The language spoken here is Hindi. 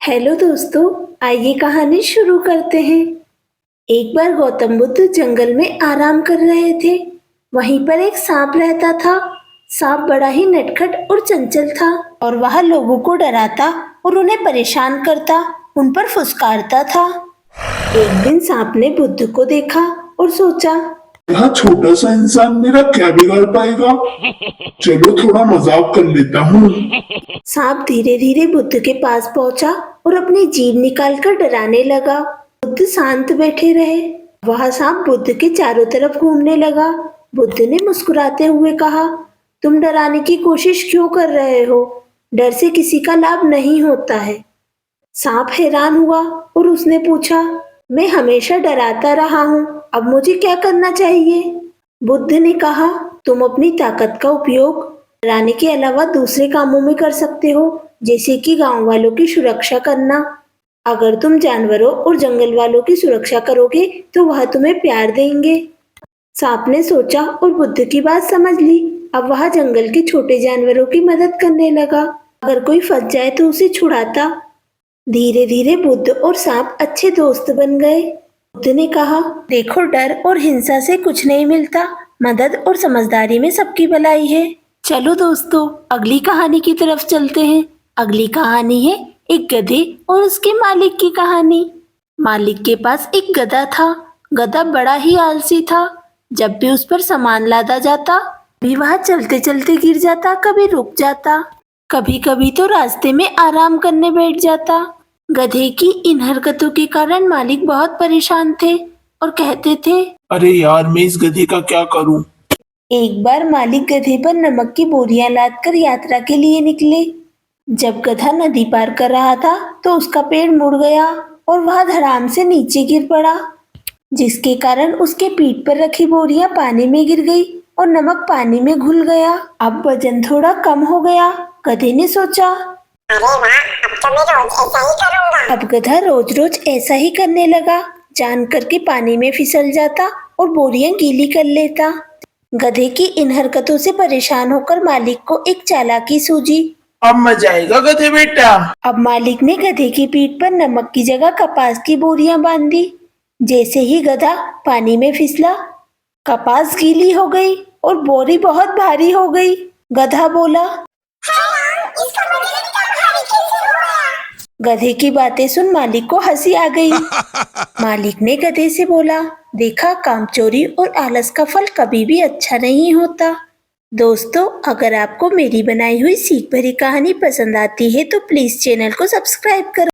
हेलो दोस्तों, आइए कहानी शुरू करते हैं। एक बार गौतम बुद्ध जंगल में आराम कर रहे थे। वहीं पर एक सांप रहता था। सांप बड़ा ही नटखट और चंचल था और वह लोगों को डराता और उन्हें परेशान करता, उन पर फुसकारता था। एक दिन सांप ने बुद्ध को देखा और सोचा, यह छोटा सा इंसान मेरा क्या बिगाड़ पाएगा। चलो थोड़ा मजाक कर लेता हूँ। सांप धीरे धीरे बुद्ध के पास पहुंचा और अपनी जीभ निकालकर डराने लगा। बुद्ध शांत बैठे रहे। वह सांप बुद्ध के चारों तरफ घूमने लगा। बुद्ध ने मुस्कुराते हुए कहा, तुम डराने की कोशिश क्यों कर रहे हो? डर से किसी का लाभ नहीं होता है। सांप हैरान हुआ और उसने पूछा, मैं हमेशा डराता रहा हूँ, अब मुझे क्या करना चाहिए? बुद्ध ने कहा, तुम अपनी ताकत का उपयोग डराने के अलावा दूसरे कामों में कर सकते हो, जैसे कि गांव वालों की सुरक्षा करना। अगर तुम जानवरों और जंगल वालों की सुरक्षा करोगे तो वह तुम्हें प्यार देंगे। सांप ने सोचा और बुद्ध की बात समझ ली। अब वह जंगल के छोटे जानवरों की मदद करने लगा। अगर कोई फंस जाए तो उसे छुड़ाता। धीरे धीरे बुद्ध और सांप अच्छे दोस्त बन गए। बुद्ध ने कहा, देखो, डर और हिंसा से कुछ नहीं मिलता, मदद और समझदारी में सबकी भलाई है। चलो दोस्तों, अगली कहानी की तरफ चलते हैं। अगली कहानी है एक गधे और उसके मालिक की कहानी। मालिक के पास एक गधा था। गधा बड़ा ही आलसी था। जब भी उस पर सामान लादा जाता, भी वह चलते चलते गिर जाता, कभी रुक जाता, कभी कभी तो रास्ते में आराम करने बैठ जाता। गधे की इन हरकतों के कारण मालिक बहुत परेशान थे और कहते थे, अरे यार, मैं इस गधे का क्या करूँ। एक बार मालिक गधे पर नमक की बोरियां लादकर यात्रा के लिए निकले। जब गधा नदी पार कर रहा था तो उसका पैर मुड़ गया और वह धड़ाम से नीचे गिर पड़ा, जिसके कारण उसके पीठ पर रखी बोरियां पानी में गिर गई और नमक पानी में घुल गया। अब वजन थोड़ा कम हो गया। गधे ने सोचा, अरे वाह, अब तो मैं रोज ऐसा ही करूंगा। अब गधा रोज रोज ऐसा ही करने लगा, जानकर के पानी में फिसल जाता और बोरियां गीली कर लेता। गधे की इन हरकतों से परेशान होकर मालिक को एक चालाकी सूझी। अब मजा आएगा गधे बेटा। अब मालिक ने गधे की पीठ पर नमक की जगह कपास की बोरियां बांध दी। जैसे ही गधा पानी में फिसला, कपास गीली हो गई और बोरी बहुत भारी हो गई। गधा बोला, इसका वजन इतना भारी कैसे हो गया? गधे की बातें सुन मालिक को हंसी आ गई। मालिक ने गधे से बोला, देखा, कामचोरी और आलस का फल कभी भी अच्छा नहीं होता। दोस्तों, अगर आपको मेरी बनाई हुई सीख भरी कहानी पसंद आती है तो प्लीज चैनल को सब्सक्राइब करो।